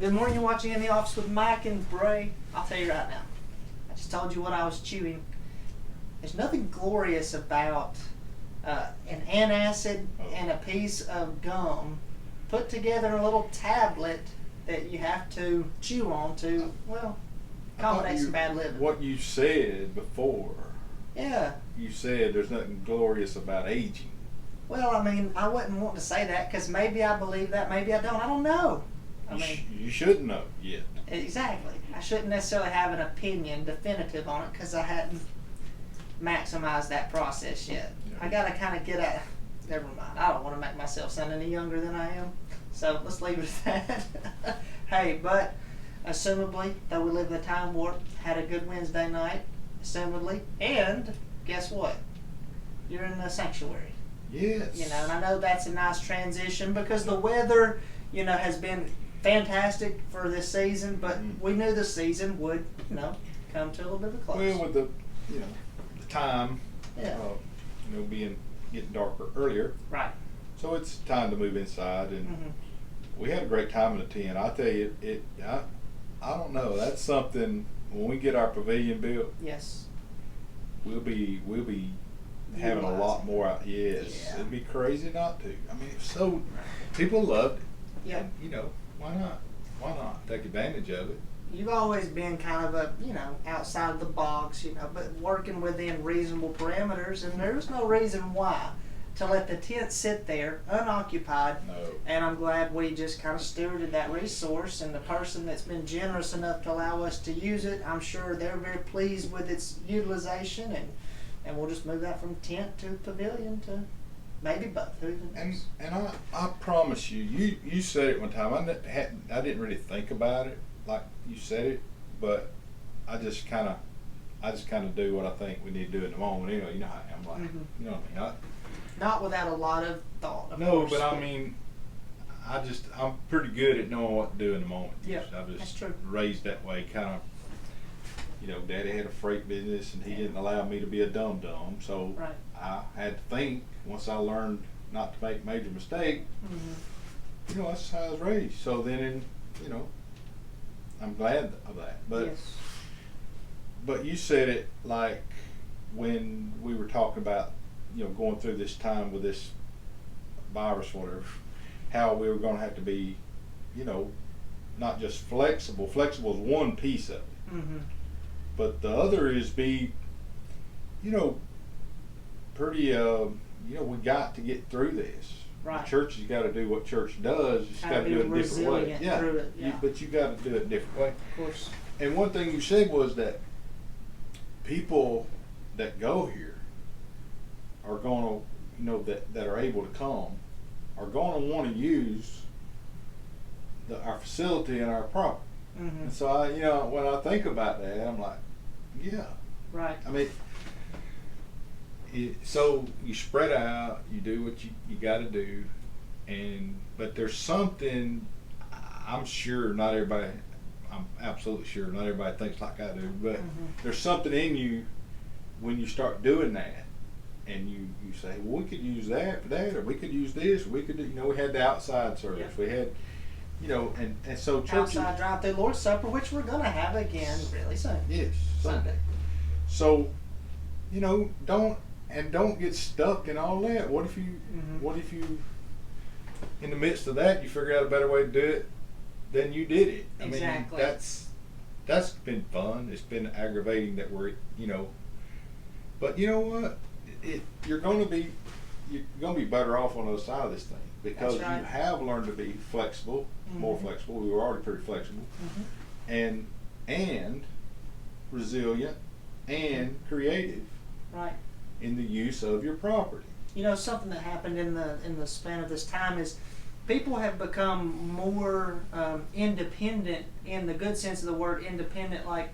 Good morning, you're watching In the Office with Mike and Bray. I'll tell you right now, I just told you what I was chewing. There's nothing glorious about an antacid and a piece of gum put together in a little tablet that you have to chew on to, well, accommodate some bad living. What you said before, Yeah. you said there's nothing glorious about aging. Well, I mean, I wouldn't want to say that because maybe I believe that, maybe I don't. I don't know. I mean, You shouldn't know yet. exactly. I shouldn't necessarily have an opinion definitive on it because I hadn't maximized that process yet. I got to kind of get at. Never mind. I don't want to make myself sound any younger than I am. So let's leave it at that. Hey, but assumably, though we live in a time warp, had a good Wednesday night, assumedly, and guess what? You're in the sanctuary. Yes. You know, and I know that's a nice transition because the weather, you know, has been fantastic for this season, but we knew the season would, you know, come to a little bit of a close. Well, with the, the time, Yeah. getting darker earlier, Right. so it's time to move inside, and we had a great time in the tent. I tell you, I don't know. That's something when we get our pavilion built, Yes. we'll be having a lot more out. Yes, Yeah. it'd be crazy not to. I mean, it's so people loved it. Yeah. And, why not? Why not take advantage of it? You've always been kind of a, outside of the box, but working within reasonable parameters, and there's no reason why to let the tent sit there unoccupied. No. And I'm glad we just kind of stewarded that resource, and the person that's been generous enough to allow us to use it, I'm sure they're very pleased with its utilization, and we'll just move that from tent to pavilion to maybe both. Who even knows? And I promise you, you said it one time. I didn't really think about it like you said it, but I just kind of do what I think we need to do in the moment. Anyway, you know how I am. Like, you know what I mean? Not without a lot of thought. Of No, course. but I mean, I'm pretty good at knowing what to do in the moment. Yeah, I was that's true. raised that way, kind of. Daddy had a freight business, and he didn't allow me to be a dum-dum, so Right. I had to think. Once I learned not to make major mistakes, that's how I was raised. So then, I'm glad of that. But Yes. but you said it like when we were talking about going through this time with this virus, or whatever, how we were going to have to be, not just flexible. Flexible is one piece of it. But the other is be, pretty, we got to get through this. Right. The church has got to do what church does. It's Gotta got to be do it a different way. resilient through it, yeah. But you got to do it a different way. Of course. And one thing you said was that people that go here are going to, that are able to come, are going to want to use our facility and our property. And so when I think about that, I'm like, yeah. Right. I mean, so you spread out, you do what you got to do, but there's something. I'm absolutely sure not everybody thinks like I do, but there's something in you when you start doing that, and you say, well, we could use that for that, or we could use this, or we could do. We had the outside service, we had. And so churches. Outside drive-through Lord's Supper, which we're going to have again really soon. Yes, Sunday. So, don't get stuck in all that. What if you, in the midst of that, you figure out a better way to do it, then you did it. Exactly. I mean, that's been fun. It's been aggravating that we're, but you know what? You're going to be better off on the other side of this thing. Because That's right. you have learned to be flexible, more flexible. We were already pretty flexible, and resilient, and creative. Right. In the use of your property. Something that happened in the span of this time is people have become more independent in the good sense of the word independent. Like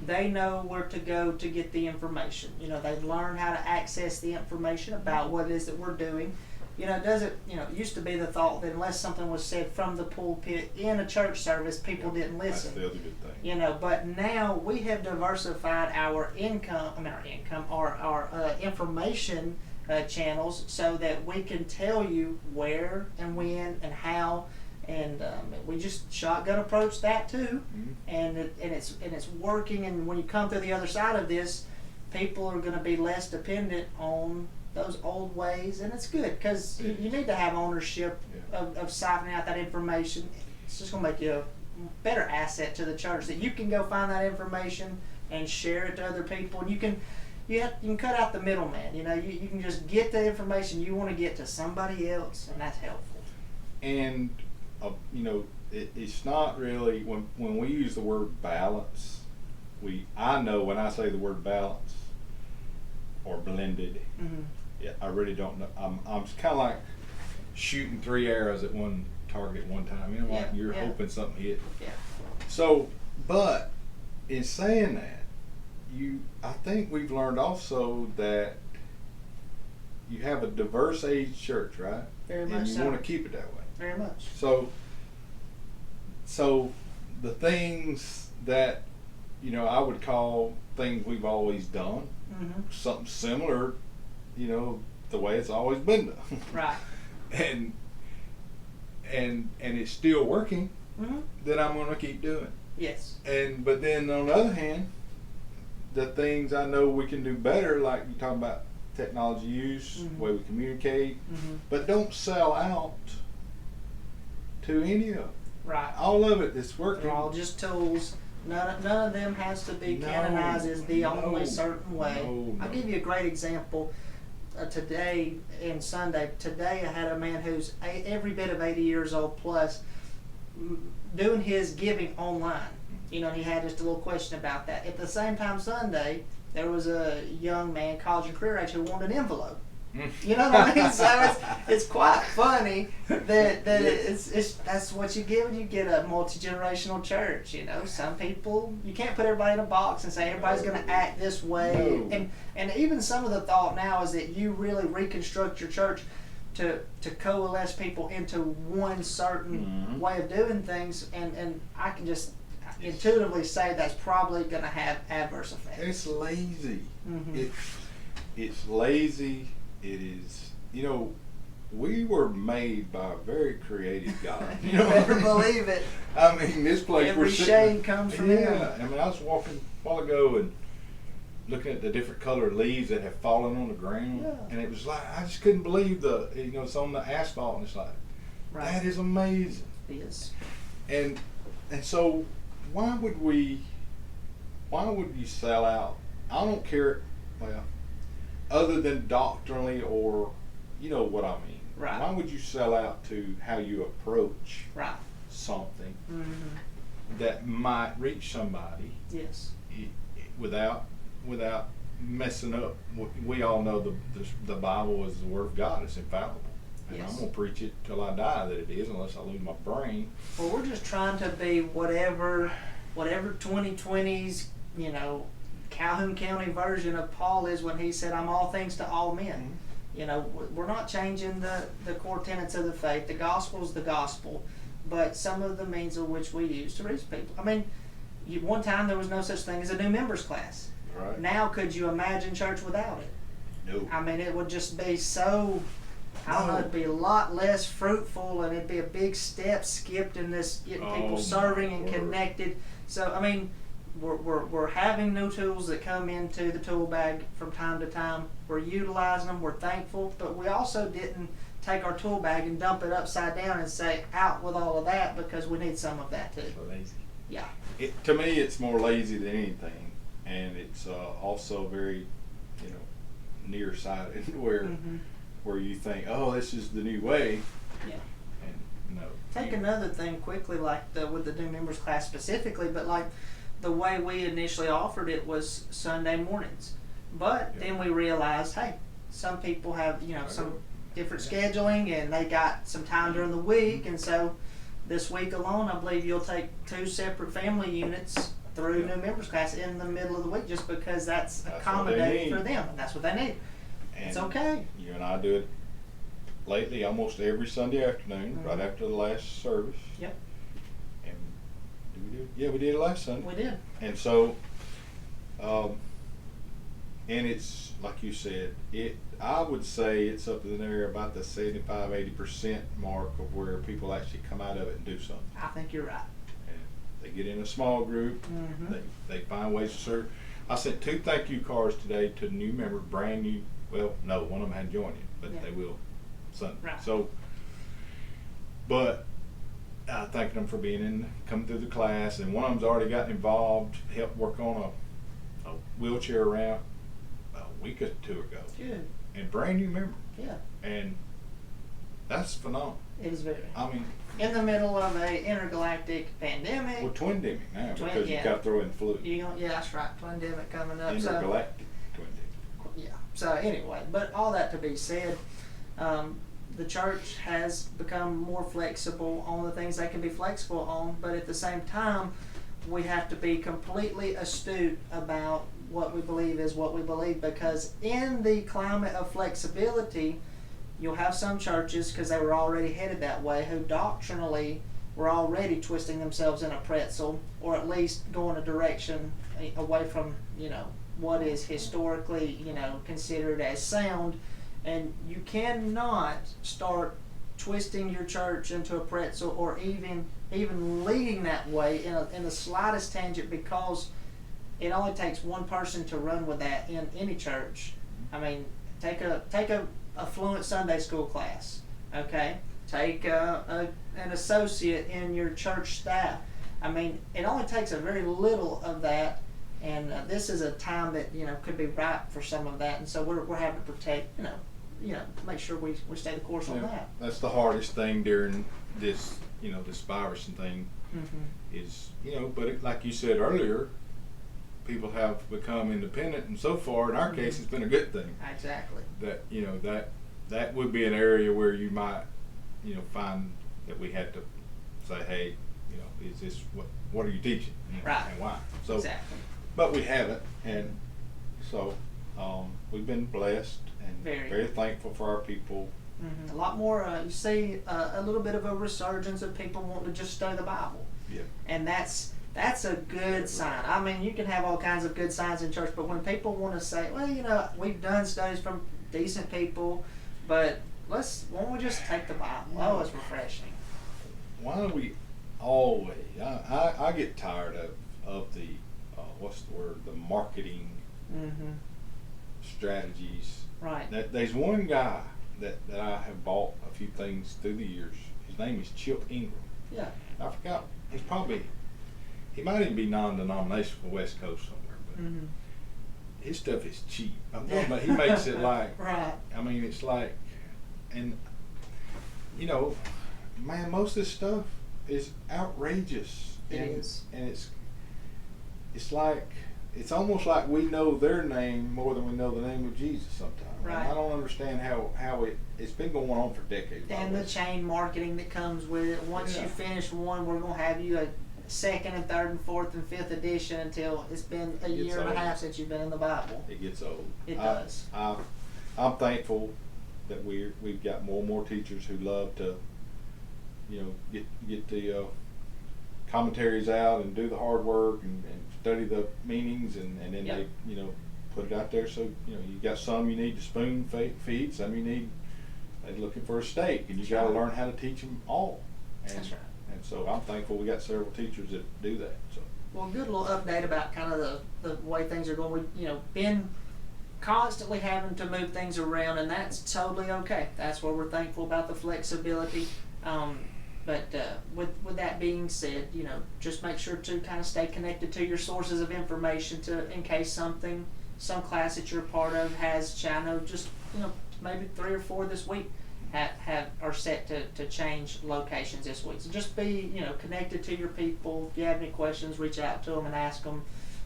they know where to go to get the information. They've learned how to access the information about what it is that we're doing. It used to be the thought that unless something was said from the pulpit in a church service, people didn't listen. That's the other good thing. But now we have diversified our information channels so that we can tell you where and when and how And we just shotgun approach that too, Mhm. and it's working. And when you come through the other side of this, people are going to be less dependent on those old ways, and it's good because you need to have ownership of siphoning out that information. It's just going to make you a better asset to the church that you can go find that information and share it to other people, and you can cut out the middleman. You can just get the information you want to get to somebody else, and that's helpful. And it's not really when we use the word balance. I know when I say the word balance or blended, Mm-hmm. yeah, I really don't know. I'm kind of like shooting 3 arrows at one target at one time. Like you're hoping something hit. Yeah. So, but in saying that, I think we've learned also that you have a diverse age church, right? Very and much you so. want to keep it that way. Very much. So the things that I would call things we've always done, Mm-hmm. something similar, the way it's always been done. Right. and it's still working. Mm-hmm. Then I'm going to keep doing. Yes. But then on the other hand, the things I know we can do better, like you talking about technology use, Mm-hmm. the way we communicate, Mm-hmm. but don't sell out to any of it. Right. All of it is working. They're all just tools. None of them has to be No, canonized as the only no, certain way. no. I'll give you a great example. Today and Sunday. Today I had a man who's every bit of 80 years old plus doing his giving online. He had just a little question about that. At the same time Sunday, there was a young man, college and career age, who wanted an envelope. You know what I mean? So it's quite funny that it's that's what you get when you get a multi-generational church. Some people, you can't put everybody in a box and say everybody's going to act this way. No. And even some of the thought now is that you really reconstruct your church to coalesce people into one certain Mm-hmm. way of doing things, and I can just intuitively say that's probably going to have adverse effects. It's lazy. Mm-hmm. It's lazy. It is. We were made by a very creative God. You better believe it. I mean, this place Every we're sitting. shade comes from Yeah. Him. I mean, I was walking a while ago and looking at the different colored leaves that have fallen on the ground, Yeah. and it was like I just couldn't believe it's on the asphalt, and it's like that is amazing. Yes. And so why would you sell out? I don't care. Well, other than doctrinally or what I mean. Right. Why would you sell out to how you approach Right. something Mm-hmm. that might reach somebody Yes. without messing up? We all know the Bible is the Word of God. It's infallible. And Yes. I'm going to preach it till I die that it is, unless I lose my brain. Well, we're just trying to be whatever 2020's, Calhoun County version of Paul is when he said, "I'm all things to all men." We're not changing the core tenets of the faith. The gospel is the gospel, but some of the means of which we use to reach people. I mean, one time there was no such thing as a new members class. Right. Now, could you imagine church without it? No. I mean, it would just be so, I don't know, it'd be a lot less fruitful, and it'd be a big step skipped in this getting people serving and connected. So, I mean, we're having new tools that come into the tool bag from time to time. We're utilizing them. We're thankful, but we also didn't take our tool bag and dump it upside down and say out with all of that, because we need some of that too. Lazy. Yeah. To me, it's more lazy than anything, and it's also very, nearsighted, where Mm-hmm. where you think, oh, this is the new way, Yeah. and no. Take another thing quickly, like with the new members class specifically, but like the way we initially offered it was Sunday mornings. But then we realized, hey, some people have, some different scheduling, and they got some time during the week, and so this week alone, I believe you'll take 2 separate family units through new members class in the middle of the week, just because that's what they accommodating need. for them, and that's what they need. And It's okay. You and I do it lately almost every Sunday afternoon, right after the last service. Yep. And did we do it? Yeah, we did it last Sunday. We did. And so, and it's like you said, I would say it's up in there about the 75-80% mark of where people actually come out of it and do something. I think you're right. And they get in a small group. Mhm. They find ways to serve. I sent 2 thank you cards today to new members, brand new. Well, no, one of them hadn't joined yet, but Yeah. they will Sunday. Right. So, but thanking them for being in, coming through the class, and one of them's already gotten involved, helped work on a wheelchair ramp a week or 2 ago, Good. and brand new member, Yeah. and that's phenomenal. It is very. I mean, In the middle of a intergalactic pandemic. well, twindemic now Twin- because you yeah. got to throw in flu. Yeah, that's right. Pandemic coming up. So, Intergalactic twindemic. yeah. So anyway, but all that to be said, the church has become more flexible on the things they can be flexible on, but at the same time, we have to be completely astute about what we believe is what we believe, because in the climate of flexibility, you'll have some churches, because they were already headed that way, who doctrinally were already twisting themselves in a pretzel, or at least going a direction away from, what is historically, considered as sound. And you cannot start twisting your church into a pretzel, or even leading that way in the slightest tangent, because it only takes one person to run with that in any church. I mean, take a affluent Sunday school class, okay? Take an associate in your church staff. I mean, it only takes a very little of that, and this is a time that could be ripe for some of that, and so we're having to protect, make sure we stay the course on that. That's the hardest thing during this, this virus and thing Mm-hmm. is, but like you said earlier, people have become independent, and so far, in our case, it's been a good thing. Exactly. That, that would be an area where you might, find that we had to say, hey, is this, what are you teaching? Right. And why? So, Exactly. but we haven't, and so, we've been blessed and Very. very thankful for our people. Mm-hmm. A lot more, you see a little bit of a resurgence of people wanting to just study the Bible. Yeah. And that's a good sign. I mean, you can have all kinds of good signs in church, but when people want to say, well, we've done studies from decent people, but why don't we just take the Bible? Oh, it's refreshing. Why do we always, I get tired of the, what's the word, the marketing Mm-hmm. strategies. Right. There's one guy that I have bought a few things through the years. His name is Chip Ingram. Yeah. I forgot. He might even be non-denominational for West Coast somewhere, but Mm-hmm. his stuff is cheap. I'm talking about, he makes it like, Right. I mean, it's like, and man, most of this stuff is outrageous. It and, is. and it's like, it's almost like we know their name more than we know the name of Jesus sometimes. Right. And I don't understand how it's been going on for decades. And the chain marketing that comes with it. Once Yeah. you finish one, we're going to have you a second and third and fourth and fifth edition until it's been a It gets year and a old. half since you've been in the Bible. It gets old. It does. I'm thankful that we've got more and more teachers who love to, get the commentaries out and do the hard work and study the meanings, and then Yep. they put it out there. So you got some you need to spoon feed, some you need they're looking for a steak, and you got to learn how to teach them all. And, That's right. And so I'm thankful we got several teachers that do that. So Well, good little update about kind of the way things are going. We've been constantly having to move things around, and that's totally okay. That's where we're thankful about the flexibility. But with that being said, just make sure to kind of stay connected to your sources of information in case some class that you're a part of has, I know just, maybe 3 or 4 this week are set to change locations this week. So just be, connected to your people. If you have any questions, reach out to them and ask them.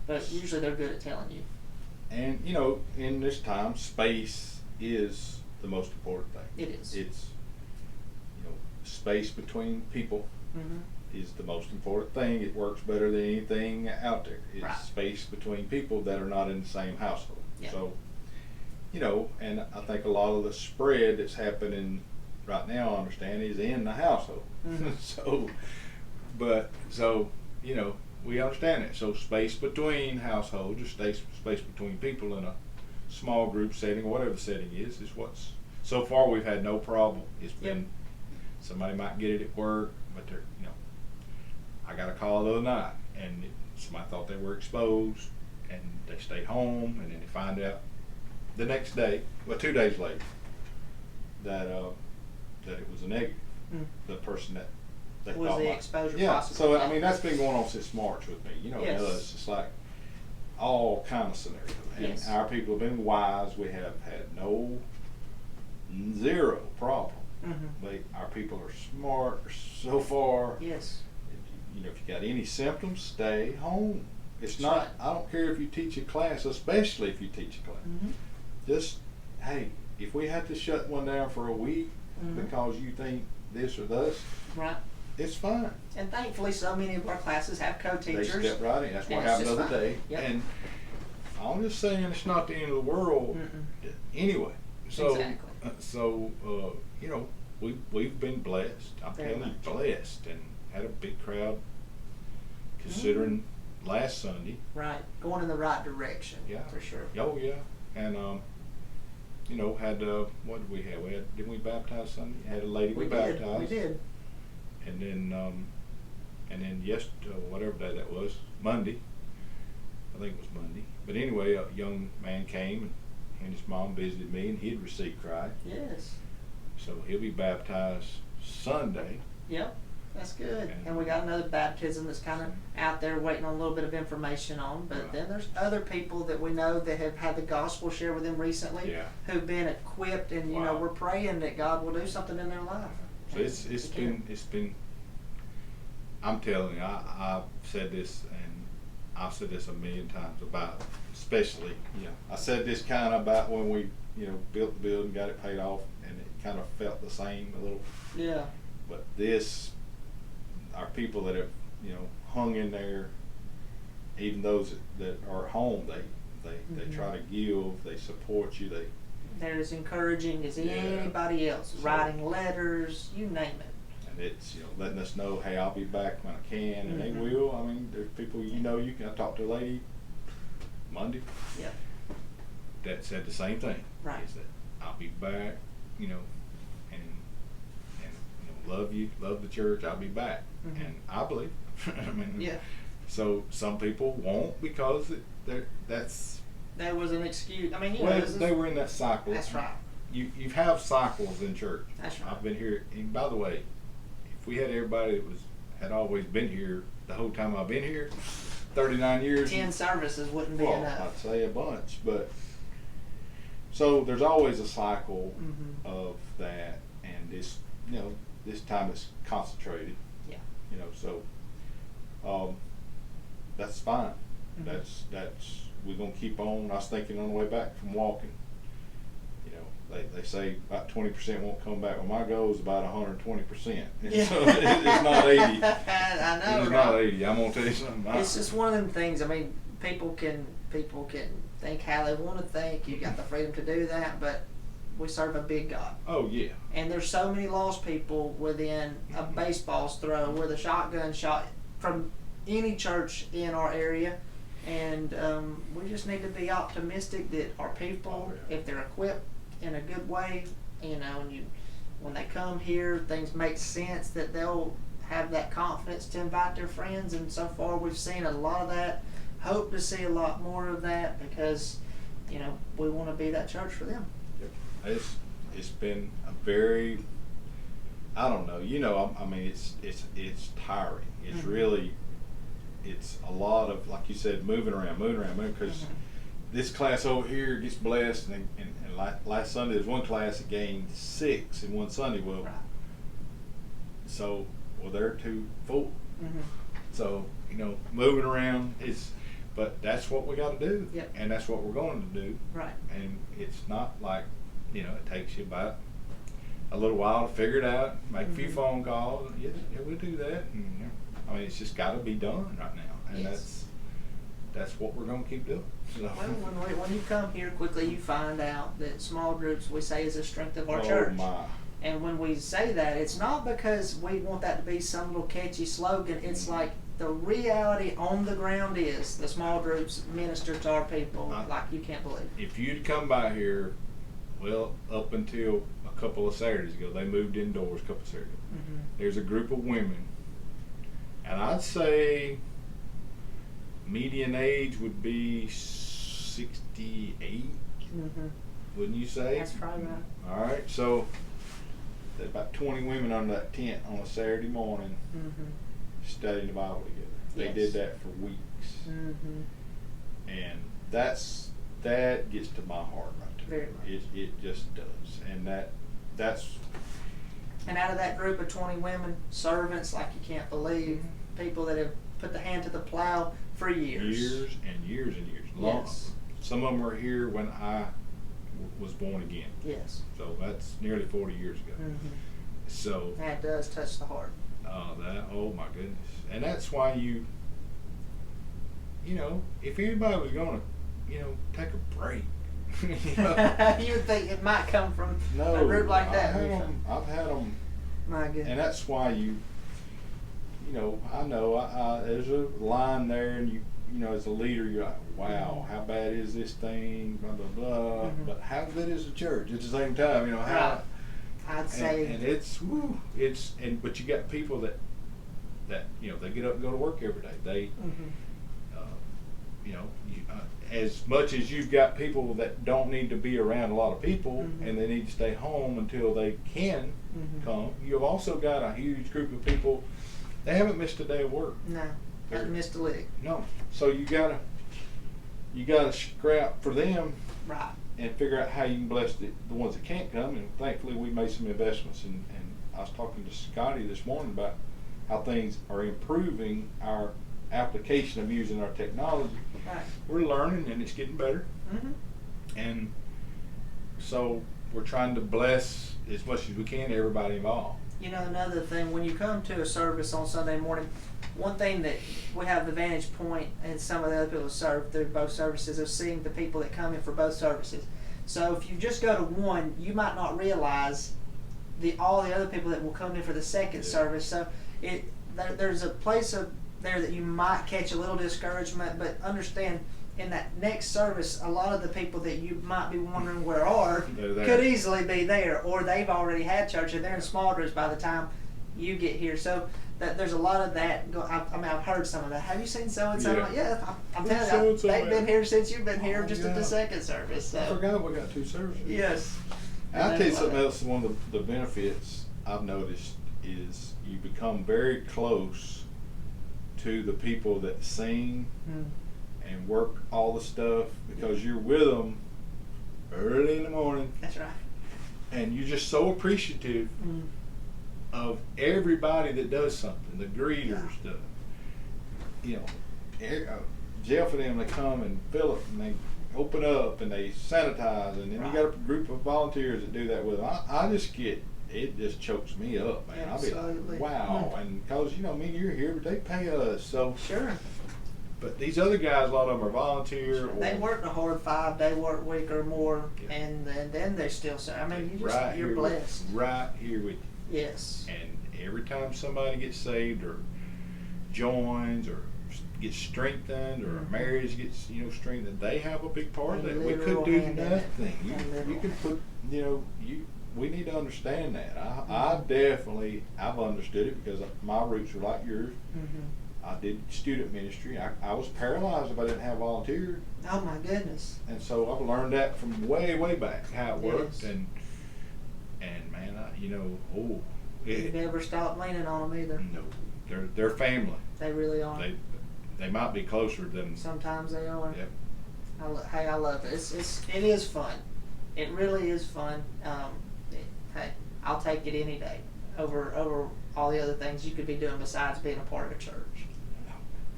But usually they're good at telling you. and in this time, space is the most important thing. It is. It's space between people Mm-hmm. is the most important thing. It works better than anything out there. It's Right. space between people that are not in the same household. Yeah. So, and I think a lot of the spread that's happening right now, I understand, is in the household. Mhm. So, we understand that. So space between households, or space between people in a small group setting, or whatever the setting is what's, so far we've had no problem. It's Yep. been, somebody might get it at work, but they're, I got a call the other night, and somebody thought they were exposed, and they stayed home, and then they find out the next day, well, 2 days later, that it was a negative. Mm. The person that they Was thought the might- exposure yeah. possible? So I mean, that's been going on since March with me. Yes. It's just like all kind of scenarios, and Yes. our people have been wise. We have had zero problem. Mm-hmm. Our people are smart so far. Yes. If you got any symptoms, stay home. It's That's not. right. I don't care if you teach a class, especially if you teach a class. Mm-hmm. Just, hey, if we had to shut one down for a week Mhm. because you think this or this, Right. it's fine. And thankfully, so many of our classes have They co-teachers. step right in. That's what And it's happened the just other fine. day. Yep. And I'm just saying it's not the end of the world. Mm-mm. Anyway, so Exactly. we've been blessed. I'm Very telling you, much. blessed, and had a big crowd. Considering last Sunday. Right. Going in the right direction. Yeah. For sure. Oh yeah, and had what did we have? Didn't we baptize Sunday? Had a lady we baptized. We did. And then whatever day that was, Monday. I think it was Monday. But anyway, a young man came and his mom visited me, and he had received Christ. Yes. So he'll be baptized Sunday. Yep. That's good. And- And we got another baptism that's kind of out there waiting on a little bit of information on. But Right. then there's other people that we know that have had the gospel shared with them recently, Yeah. who've been equipped, and Wow. we're praying that God will do something in their life. So it's been. I'm telling you, I've said this, and I've said this a million times about, especially, I said this kind of about when we, built the building, got it paid off, and it kind of felt the same a little. Yeah. But our people that have, hung in there, even those that are at home, they Mhm. try to give, they support you, They're as encouraging as Yeah. anybody else. So- Writing letters, you name it. and it's, letting us know, hey, I'll be back when I can, and they Mhm. will. I mean, there's people, you can. I talked to a lady Monday Yep. that said the same thing. Right. Is that I'll be back, and love you, love the church. I'll be back, Mhm. and I believe. I mean, Yeah. So some people won't because that's There was an excuse. I mean, well, this is- they were in that cycle. That's right. You have cycles in church. That's right. I've been here, and by the way, if we had everybody that had always been here the whole time I've been here, 39 years. 10 services wouldn't be well, enough. I'd say a bunch, but so there's always a cycle Mhm. of that, and this time it's concentrated. Yeah. So that's fine. Mhm. That's we're gonna keep on. I was thinking on the way back from walking. They say about 20% won't come back. Well, my goal is about 120%. Yeah. So it's not 80. I know, It's right? not 80. I'm gonna tell you something. It's just one of them things. I mean, people can think how they want to think. You got the freedom to do that, but we serve a big God. Oh yeah. And there's so many lost people within a baseball's throw with a shotgun shot from any church in our area. And we just need to be optimistic that our people, Oh, yeah. if they're equipped in a good way, and when they come here, things make sense, that they'll have that confidence to invite their friends. And so far we've seen a lot of that. Hope to see a lot more of that, because we want to be that church for them. It's been a very, I don't know. I mean, it's tiring. It's Mhm. really, it's a lot of, like you said, moving around, because Mhm. this class over here gets blessed, and last Sunday there's one class that gained 6 in one Sunday. Well, Right. so they're 2 full. Mhm. So moving around but that's what we got to do, Yep. and that's what we're going to do. Right. And it's not like, it takes you about a little while to figure it out, make a few Mhm. phone calls. Yeah, we'll do that. And, I mean, it's just got to be done right now, and Yes. that's what we're going to keep doing. So. Well, when you come here, quickly you find out that small groups, we say, is the strength of our church. Oh my! And when we say that, it's not because we want that to be some little catchy slogan. It's like the reality on the ground is the small groups minister to our people Uh, like you can't believe. If you'd come by here, well, up until a couple of Saturdays ago, they moved indoors a couple of Saturdays ago. Mm-hmm. There's a group of women, and I'd say median age would be 68, Mm-hmm. wouldn't you say? That's probably right. All right, so there's about 20 women under that tent on a Saturday morning Mm-hmm. studying the Bible together. They Yes. did that for weeks, Mm-hmm. and that gets to my heart right there. Very much. It just does, and that's And out of that group of 20 women, servants like you can't believe, people that have put the hand to the plow for years. years and years and years. Long. Yes. Some of them were here when I was born again, Yes. so that's nearly 40 years ago. Mm-hmm. So That does touch the heart. oh my goodness, and that's why you know, if anybody was gonna, take a break, you know, You would think it might come from no, a group like that. I've had them, My goodness. and that's why I know there's a line there, and as a leader, you're like, wow, how bad is this thing, blah blah blah. Mhm. But how good is the church at the same time? How. I'd say. And but you got people that they get up and go to work every day. They Mhm. as much as you've got people that don't need to be around a lot of people, Mhm. and they need to stay home until they can Mhm. come, you've also got a huge group of people that haven't missed a day of work. No, haven't missed a lick. No, so you gotta scrap for them Right. and figure out how you can bless the ones that can't come. And thankfully, we made some investments. And I was talking to Scotty this morning about how things are improving our application of using our technology. Right. We're learning, and it's getting better. Mm-hmm. And so we're trying to bless as much as we can everybody involved. You know, another thing, when you come to a service on Sunday morning, one thing that we have the vantage point, and some of the other people who serve through both services, of seeing the people that come in for both services. So if you just go to one, you might not realize all the other people that will come in for the second Yeah. service. So there's a place there that you might catch a little discouragement, but understand in that next service, a lot of the people that you might be wondering where are They're there. could easily be there, or they've already had church and they're in small groups by the time you get here. So there's a lot of that. I've heard some of that. Have you seen so and so? Yeah. Yeah, I'm Who's telling you, so-and-so they've at? been here since you've been here, Oh, just at the yeah. second service. I So forgot we got 2 services. yes. And I'll tell you And something then- else. One of the benefits I've noticed is you become very close to the people that sing Mm. and work all the stuff, because you're with them early in the morning, That's right. and you're just so appreciative Mm. of everybody that does something. The greeters, Jeff and them, they come and fill it, and they open up, and they sanitize, and then Right. you got a group of volunteers that do that with them. I just get, it just chokes me up, man. I'll be Absolutely. like, wow. And because, me and you're here, but they pay us. So, Sure. but these other guys, a lot of them are volunteer. They or- work a hard 5-day work week or more, Yeah. and then they're still serving. I mean, right you're here blessed. right here with you. Yes. And every time somebody gets saved or joins or gets strengthened or a Mhm. marriage gets strengthened, they have a big part of A that. We literal could do hand in it. nothing. A You literal can put we need to understand that. I've understood it because my roots are like yours. Mm-hmm. I did student ministry. I was paralyzed if I didn't have volunteers, Oh my goodness. and so I've learned that from way back how it works. Yes. And man, You it, never stop leaning on them either. no, they're family. They really are. They might be closer than. Sometimes they are. Yep. I love it. It is fun. It really is fun. Hey, I'll take it any day over all the other things you could be doing besides being a part of a church.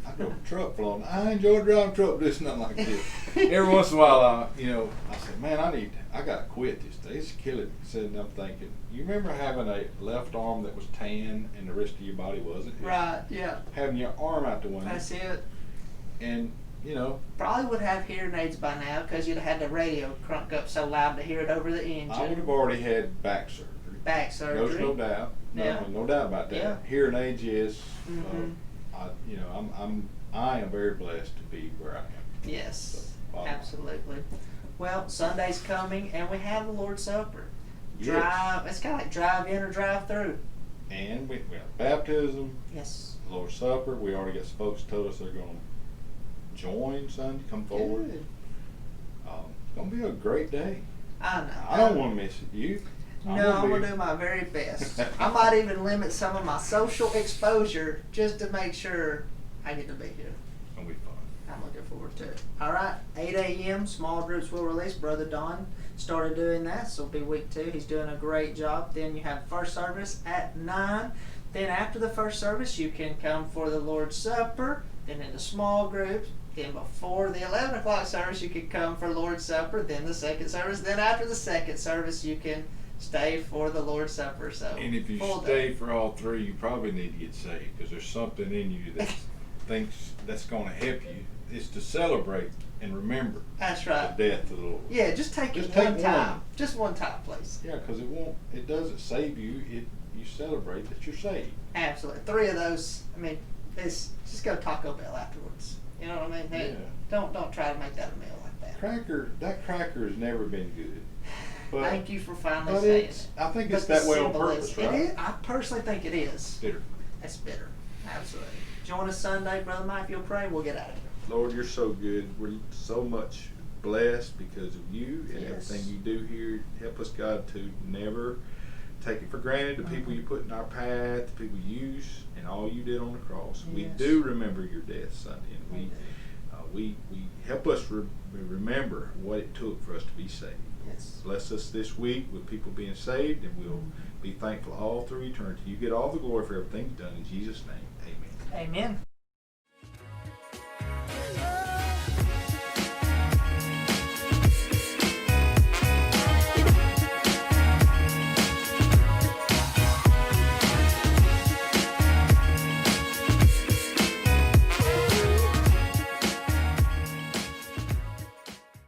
I drove a truck for long. I enjoy driving truck, but it's nothing like this. Every once in a while, I say, man, I got to quit this thing. It's killing me. So I'm thinking, you remember having a left arm that was tan and the rest of your body wasn't? Right. Yeah. Having your arm out the window. That's it. And, Probably would have hearing aids by now because you'd have had the radio crunk up so loud to hear it over the engine. I would have already had back surgery. Back surgery. There's no doubt. Yeah. No doubt about that. Yeah. Hearing aids, yes. Mhm. I I am very blessed to be where I am. Yes, So, absolutely. Well, Sunday's coming, and we have the Lord's Supper. Yes. It's kind of like drive in or drive through. And we have baptism, Yes. Lord's Supper. We already got some folks told us they're going to join Sunday, come forward. Good. It's going to be a great day. I know. I don't want to miss it. You? No, I'm gonna do my very best. I might even limit some of my social exposure just to make sure I get to be here. It's going to be fun. I'm looking forward to it. All right, 8 a.m. Small groups will release. Brother Don started doing that, so it'll be week 2. He's doing a great job. Then you have first service at 9. Then after the first service, you can come for the Lord's Supper. Then in the small groups. Then before the 11 o'clock service, you can come for Lord's Supper. Then the second service. Then after the second service, you can stay for the Lord's Supper. So And if you full stay day. for all 3, you probably need to get saved, because there's something in you that thinks that's going to help you. It's to celebrate and remember That's the right. death of the Lord. Yeah, just take Just it take one one. time. Just one time, please. Yeah, because it doesn't save you. You celebrate that you're saved. Absolutely. 3 of those, I mean, it's just go Taco Bell afterwards. You know what I mean? Hey, Yeah. Don't try to make that a meal like that. That cracker has never been good. But, Thank you for finally but saying it's, it. I think it's But that the way on symbolism- purpose, right? It is. I personally think it is. Bitter. It's bitter. Absolutely. Join us Sunday, Brother Mike. If you'll pray, we'll get out of here. Lord, you're so good. We're so much blessed because of you and Yes. everything you do here. Help us, God, to never take it for granted, the people you put in our path, the people you use, and all you did on the cross. We Yes. do remember your death, Sunday, and We do. we help us remember what it took for us to be saved. Yes. Bless us this week with people being saved, and we'll be thankful all through eternity. You get all the glory for everything you've done in Jesus' name. Amen. Amen.